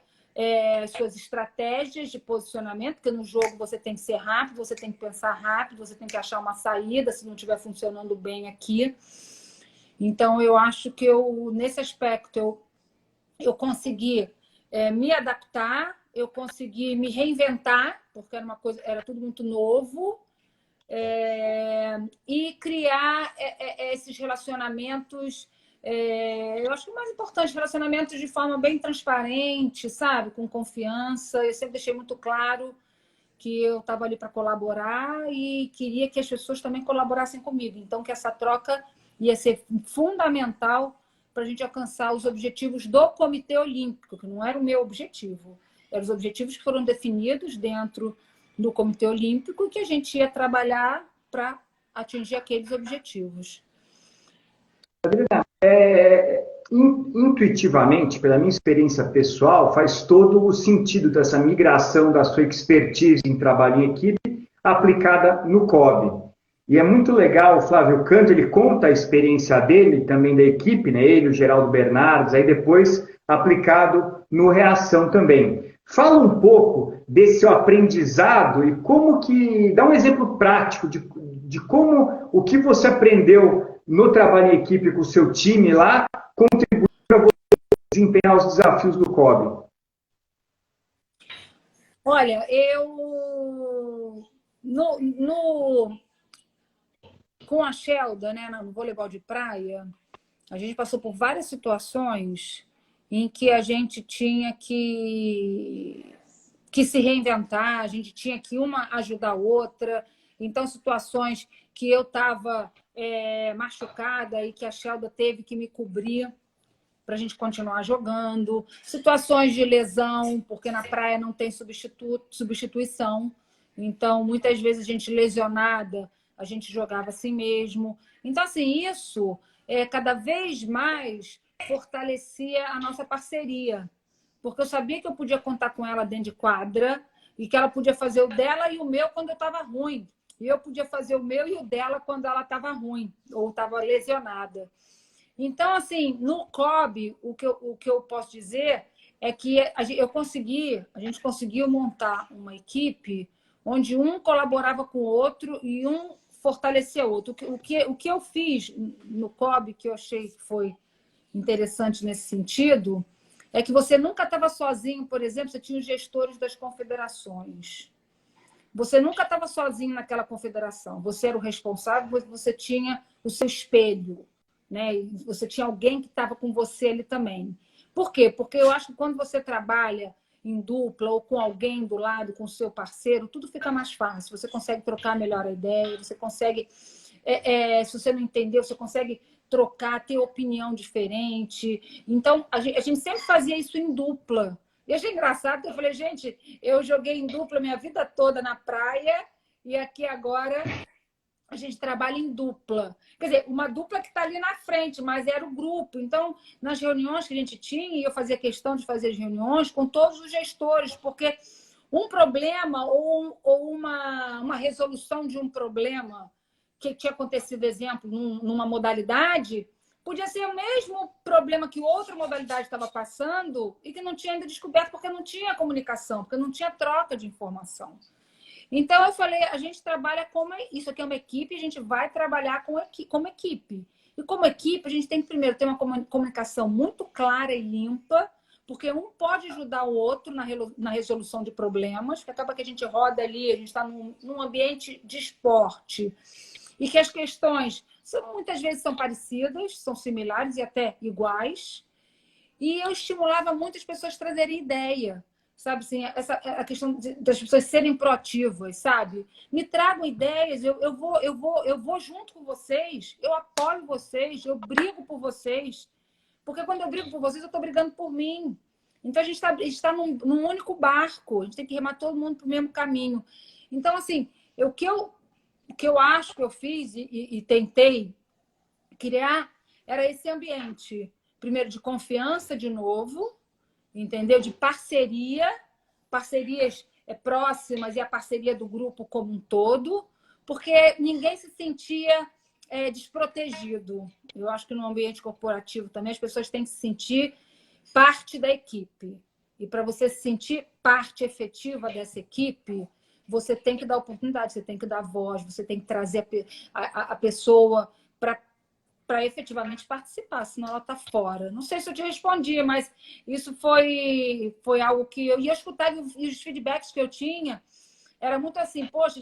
suas estratégias de posicionamento, porque no jogo você tem que ser rápido, você tem que pensar rápido, você tem que achar uma saída se não estiver funcionando bem aqui. Então, eu acho que nesse aspecto, eu consegui me adaptar, eu consegui me reinventar, porque era tudo muito novo, e criar esses relacionamentos. Eu acho que o mais importante, relacionamentos de forma bem transparente, sabe? Com confiança. Eu sempre deixei muito claro que eu estava ali para colaborar e queria que as pessoas também colaborassem comigo. Então, que essa troca ia ser fundamental para a gente alcançar os objetivos do Comitê Olímpico, que não era o meu objetivo. Eram os objetivos que foram definidos dentro do Comitê Olímpico e que a gente ia trabalhar para atingir aqueles objetivos. Intuitivamente, pela minha experiência pessoal, faz todo o sentido dessa migração da sua expertise em trabalho em equipe aplicada no COB. E é muito legal, o Flávio Canto, ele conta a experiência dele, também da equipe, né? Ele, o Geraldo Bernardes, aí depois aplicado no Reação também. Fala um pouco desse seu aprendizado e como que... Dá um exemplo prático de como o que você aprendeu no trabalho em equipe com o seu time lá contribuiu para você desempenhar os desafios do COB. Olha, com a Shelda, né, no voleibol de praia, a gente passou por várias situações em que a gente tinha que se reinventar, a gente tinha que uma ajudar a outra. Então, situações que eu estava machucada e que a Shelda teve que me cobrir para a gente continuar jogando. Situações de lesão, porque na praia não tem substituição. Então, muitas vezes a gente lesionada, a gente jogava assim mesmo. Então, assim, isso cada vez mais fortalecia a nossa parceria. Porque eu sabia que eu podia contar com ela dentro de quadra, e que ela podia fazer o dela e o meu quando eu estava ruim. E eu podia fazer o meu e o dela quando ela estava ruim ou estava lesionada. Então, assim, no COB, o que eu posso dizer é que a gente conseguiu montar uma equipe onde um colaborava com o outro e um fortalecia o outro. O que eu fiz no COB, que eu achei que foi interessante nesse sentido, é que você nunca estava sozinho. Por exemplo, você tinha os gestores das confederações. Você nunca estava sozinho naquela confederação. Você era o responsável, você tinha o seu espelho, né? E você tinha alguém que estava com você ali também. Por quê? Porque eu acho que quando você trabalha em dupla ou com alguém do lado, com o seu parceiro, tudo fica mais fácil. Você consegue trocar melhor a ideia, você consegue... se você não entendeu, você consegue trocar, ter opinião diferente. Então, a gente sempre fazia isso em dupla. E achei engraçado que eu falei, gente, eu joguei em dupla minha vida toda na praia e aqui agora a gente trabalha em dupla. Quer dizer, uma dupla que está ali na frente, mas era o grupo. Então, nas reuniões que a gente tinha, e eu fazia questão de fazer as reuniões com todos os gestores, porque um problema ou uma resolução de um problema que tinha acontecido, exemplo, numa modalidade, podia ser o mesmo problema que outra modalidade estava passando e que não tinha ainda descoberto porque não tinha comunicação, porque não tinha troca de informação. Então, eu falei, a gente trabalha como... Isso aqui é uma equipe, a gente vai trabalhar como equipe. E como equipe, a gente tem que primeiro ter uma comunicação muito clara e limpa, porque um pode ajudar o outro na resolução de problemas, que acaba que a gente roda ali, a gente está num ambiente de esporte, e que as questões muitas vezes são parecidas, são similares e até iguais. E eu estimulava muitas pessoas a trazerem ideia, sabe? Assim, a questão das pessoas serem proativas, sabe? Me tragam ideias, eu vou junto com vocês, eu apoio vocês, eu brigo por vocês. Porque quando eu brigo por vocês, eu estou brigando por mim. Então, a gente está num único barco, a gente tem que remar todo mundo para o mesmo caminho. Então, assim, o que eu acho que eu fiz e tentei criar era esse ambiente, primeiro, de confiança de novo, entendeu? De parcerias próximas e a parceria do grupo como um todo, porque ninguém se sentia desprotegido. Eu acho que no ambiente corporativo também as pessoas têm que se sentir parte da equipe. E para você se sentir parte efetiva dessa equipe, você tem que dar oportunidade, você tem que dar voz, você tem que trazer a pessoa para efetivamente participar, senão ela está fora. Não sei se eu te respondi, mas isso foi algo que eu ia escutar, e os feedbacks que eu tinha era muito assim, poxa,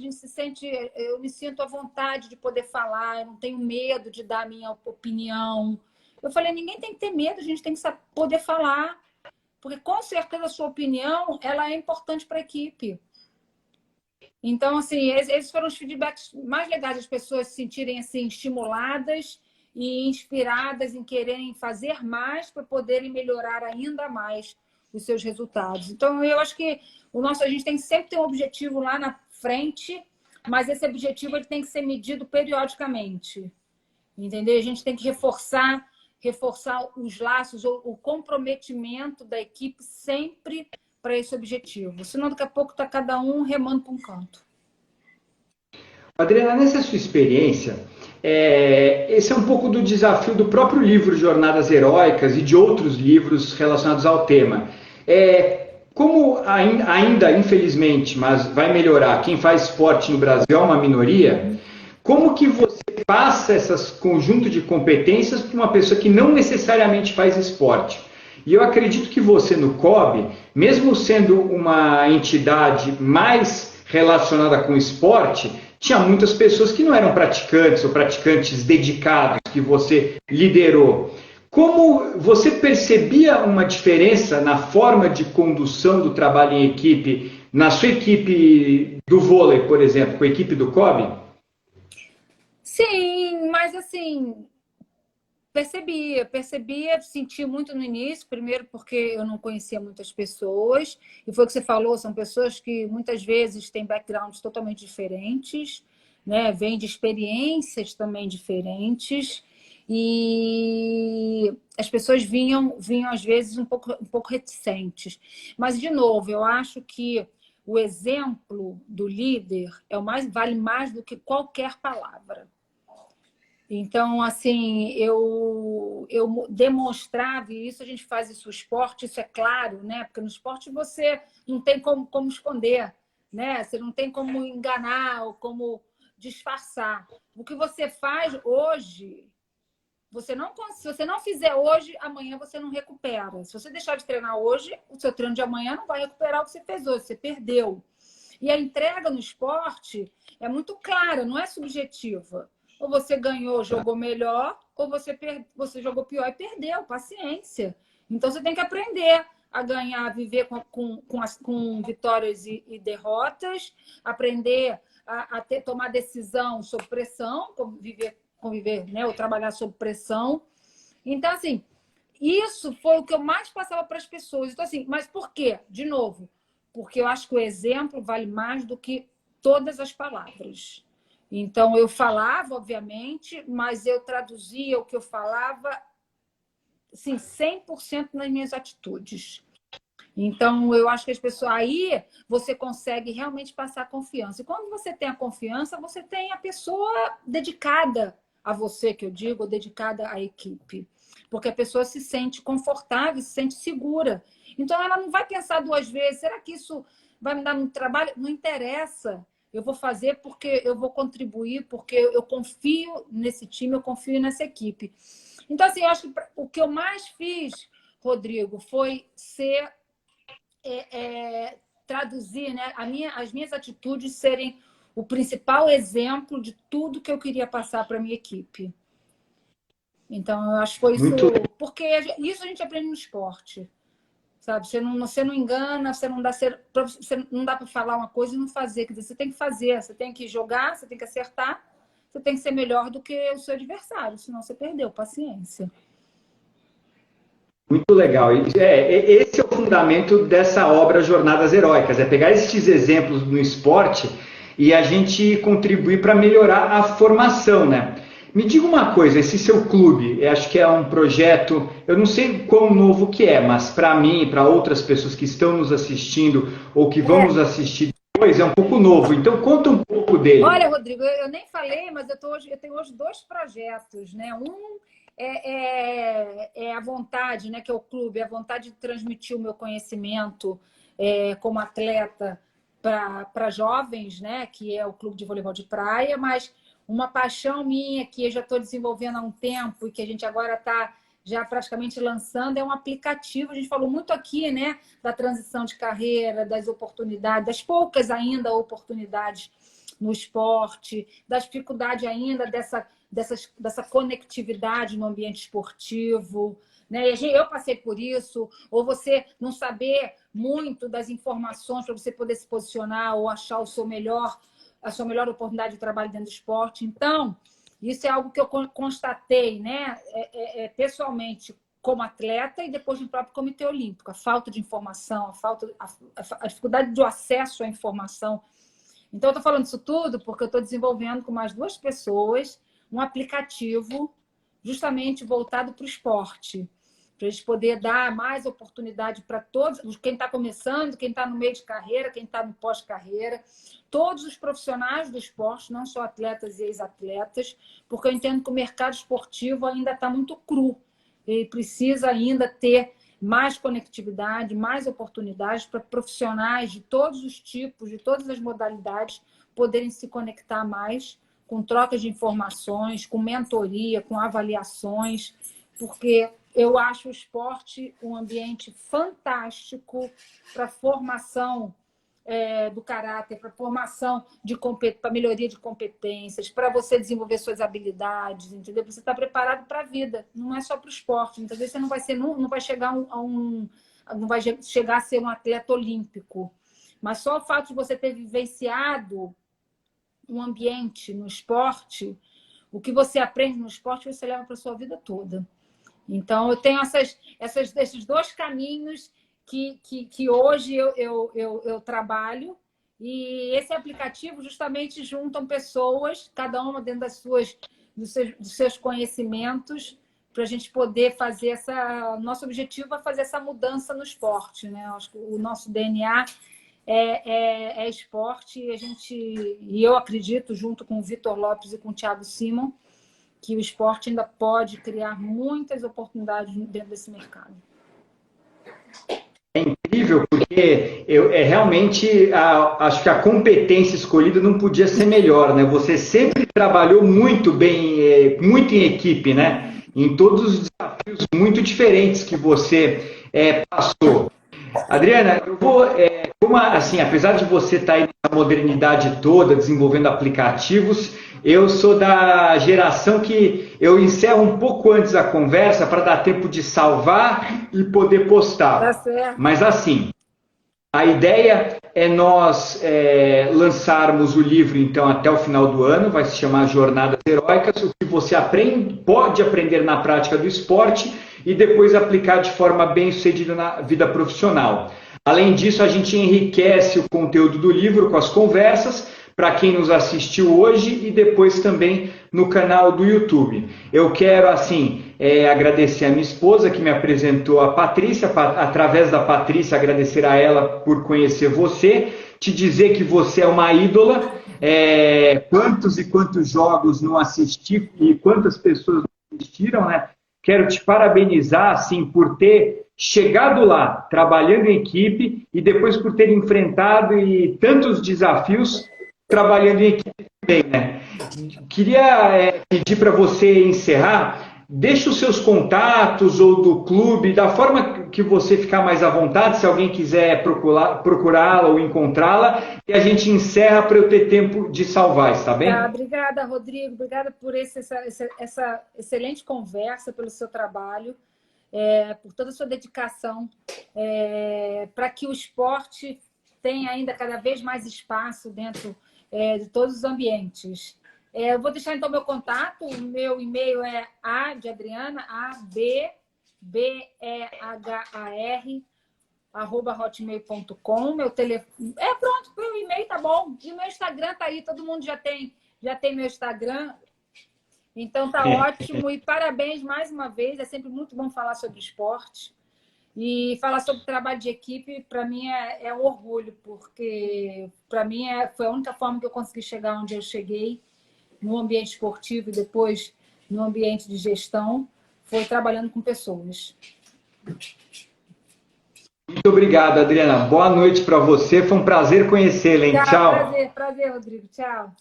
eu me sinto à vontade de poder falar, eu não tenho medo de dar a minha opinião. Eu falei, ninguém tem que ter medo, a gente tem que poder falar, porque com certeza a sua opinião ela é importante para a equipe. Então, assim, esses foram os feedbacks mais legais, as pessoas se sentirem assim, estimuladas e inspiradas em quererem fazer mais para poderem melhorar ainda mais os seus resultados. Então, eu acho que a gente tem que sempre ter um objetivo lá na frente, mas esse objetivo ele tem que ser medido periodicamente. Entendeu? A gente tem que reforçar os laços, o comprometimento da equipe sempre para esse objetivo. Senão, daqui a pouco está cada um remando para um canto. Adriana, nessa sua experiência, esse é um pouco do desafio do próprio livro Jornadas Heróicas e de outros livros relacionados ao tema. Como ainda, infelizmente, mas vai melhorar, quem faz esporte no Brasil é uma minoria, como que você passa esse conjunto de competências para uma pessoa que não necessariamente faz esporte? E eu acredito que você no COB, mesmo sendo uma entidade mais relacionada com esporte, tinha muitas pessoas que não eram praticantes ou praticantes dedicados que você liderou. Como você percebia uma diferença na forma de condução do trabalho em equipe, na sua equipe do vôlei, por exemplo, com a equipe do COB? Sim, mas assim, percebia, senti muito no início, primeiro porque eu não conhecia muitas pessoas, e foi o que você falou, são pessoas que muitas vezes têm backgrounds totalmente diferentes, né? Vêm de experiências também diferentes, e as pessoas vinham às vezes um pouco reticentes. Mas, de novo, eu acho que o exemplo do líder vale mais do que qualquer palavra. Então, assim, eu demonstrava, e isso a gente faz isso no esporte, isso é claro, né? Porque no esporte você não tem como esconder, né? Você não tem como enganar ou como disfarçar. O que você faz hoje, se você não fizer hoje, amanhã você não recupera. Se você deixar de treinar hoje, o seu treino de amanhã não vai recuperar o que você fez hoje, você perdeu. E a entrega no esporte é muito clara, não é subjetiva. Ou você ganhou, jogou melhor, ou você jogou pior e perdeu. Paciência. Então, você tem que aprender a ganhar, a viver com vitórias e derrotas, aprender a tomar decisão sob pressão, conviver, né? Ou trabalhar sob pressão. Então, assim, isso foi o que eu mais passava para as pessoas. Então, assim, mas por quê? De novo, porque eu acho que o exemplo vale mais do que todas as palavras. Então, eu falava, obviamente, mas eu traduzia o que eu falava, assim, 100% nas minhas atitudes. Então, eu acho que as pessoas... Aí, você consegue realmente passar confiança. E quando você tem a confiança, você tem a pessoa dedicada a você, que eu digo, dedicada à equipe. Porque a pessoa se sente confortável, se sente segura. Então, ela não vai pensar duas vezes, será que isso vai me dar muito trabalho? Não interessa. Eu vou fazer porque eu vou contribuir, porque eu confio nesse time, eu confio nessa equipe. Então, assim, eu acho que o que eu mais fiz, Rodrigo, foi traduzir, né, as minhas atitudes serem o principal exemplo de tudo que eu queria passar para a minha equipe. Então, eu acho que foi isso... Porque isso a gente aprende no esporte. Sabe? Você não engana, você não dá para falar uma coisa e não fazer. Quer dizer, você tem que fazer, você tem que jogar, você tem que acertar, você tem que ser melhor do que o seu adversário, senão você perdeu. Paciência. Muito legal. Esse é o fundamento dessa obra Jornadas Heróicas, é pegar esses exemplos no esporte e a gente contribuir para melhorar a formação, né? Me diga uma coisa, esse seu clube, eu acho que é um projeto, eu não sei quão novo que é, mas para mim e para outras pessoas que estão nos assistindo ou que vão nos assistir depois, é um pouco novo. Então, conta um pouco dele. Olha, Rodrigo, eu nem falei, mas eu tenho hoje 2 projetos, né? Um é a vontade, né? Que é o clube, a vontade de transmitir o meu conhecimento como atleta para jovens, né? Que é o Clube de Voleibol de Praia, mas uma paixão minha que eu já estou desenvolvendo há um tempo e que a gente agora está já praticamente lançando é um aplicativo. A gente falou muito aqui, né, da transição de carreira, das oportunidades, das poucas ainda oportunidades no esporte, da dificuldade ainda dessa conectividade no ambiente esportivo, né? Eu passei por isso, ou você não saber muito das informações para você poder se posicionar ou achar a sua melhor oportunidade de trabalho dentro do esporte. Então, isso é algo que eu constatei, né, pessoalmente, como atleta e depois no próprio Comitê Olímpico. A falta de informação, a dificuldade do acesso à informação. Então, eu estou falando isso tudo porque eu estou desenvolvendo com mais 2 pessoas um aplicativo justamente voltado para o esporte, para a gente poder dar mais oportunidade para todos, quem está começando, quem está no meio de carreira, quem está no pós-carreira, todos os profissionais do esporte, não só atletas e ex-atletas, porque eu entendo que o mercado esportivo ainda está muito cru e precisa ainda ter mais conectividade, mais oportunidades para profissionais de todos os tipos, de todas as modalidades, poderem se conectar mais com trocas de informações, com mentoria, com avaliações, porque eu acho o esporte um ambiente fantástico para a formação do caráter, para a formação para melhoria de competências, para você desenvolver suas habilidades, entendeu? Você está preparado para a vida, não é só para o esporte. Muitas vezes você não vai chegar a ser um atleta olímpico, mas só o fato de você ter vivenciado um ambiente no esporte, o que você aprende no esporte você leva para a sua vida toda. Então, eu tenho esses 2 caminhos que hoje eu trabalho, e esse aplicativo justamente juntam pessoas, cada uma dentro dos seus conhecimentos, para a gente poder fazer nosso objetivo é fazer essa mudança no esporte, né? Eu acho que o nosso DNA é esporte, e eu acredito, junto com o Vitor Lopes e com o Thiago Simon, que o esporte ainda pode criar muitas oportunidades dentro desse mercado. É incrível, porque realmente acho que a competência escolhida não podia ser melhor, né? Você sempre trabalhou muito bem, muito em equipe, né? Em todos os desafios muito diferentes que você passou. Adriana, eu vou, assim, apesar de você estar aí nessa modernidade toda, desenvolvendo aplicativos, eu sou da geração que eu encerro um pouco antes a conversa para dar tempo de salvar e poder postar. Tá certo. Mas assim, a ideia é nós lançarmos o livro, então, até o final do ano, vai se chamar Jornadas Heróicas, o que você pode aprender na prática do esporte e depois aplicar de forma bem-sucedida na vida profissional. Além disso, a gente enriquece o conteúdo do livro com as conversas, para quem nos assistiu hoje e depois também no canal do YouTube. Eu quero, assim, agradecer a minha esposa que me apresentou a Patrícia, através da Patrícia agradecer a ela por conhecer você, te dizer que você é uma ídola, quantos e quantos jogos não assisti e quantas pessoas não assistiram, né? Quero te parabenizar, assim, por ter chegado lá, trabalhando em equipe e depois por ter enfrentado tantos desafios trabalhando em equipe também, né? Queria pedir para você encerrar, deixa os seus contatos ou do clube, da forma que você ficar mais à vontade, se alguém quiser procurá-la ou encontrá-la, e a gente encerra para eu ter tempo de salvar, está bem? Obrigada, Rodrigo. Obrigada por essa excelente conversa, pelo seu trabalho, por toda a sua dedicação, para que o esporte tenha ainda cada vez mais espaço dentro de todos os ambientes. Eu vou deixar, então, meu contato. O meu e-mail é de Adriana, @hotmail.com. Meu telefone... pronto, meu e-mail tá bom. E o meu Instagram tá aí, todo mundo já tem meu Instagram. Então tá ótimo. E parabéns mais uma vez. É sempre muito bom falar sobre esporte. E falar sobre trabalho de equipe, para mim, é um orgulho, porque para mim foi a única forma que eu consegui chegar onde eu cheguei, no ambiente esportivo e depois no ambiente de gestão, foi trabalhando com pessoas. Muito obrigado, Adriana. Boa noite para você. Foi um prazer conhecê-la, hein? Tchau. Prazer, Rodrigo. Tchau.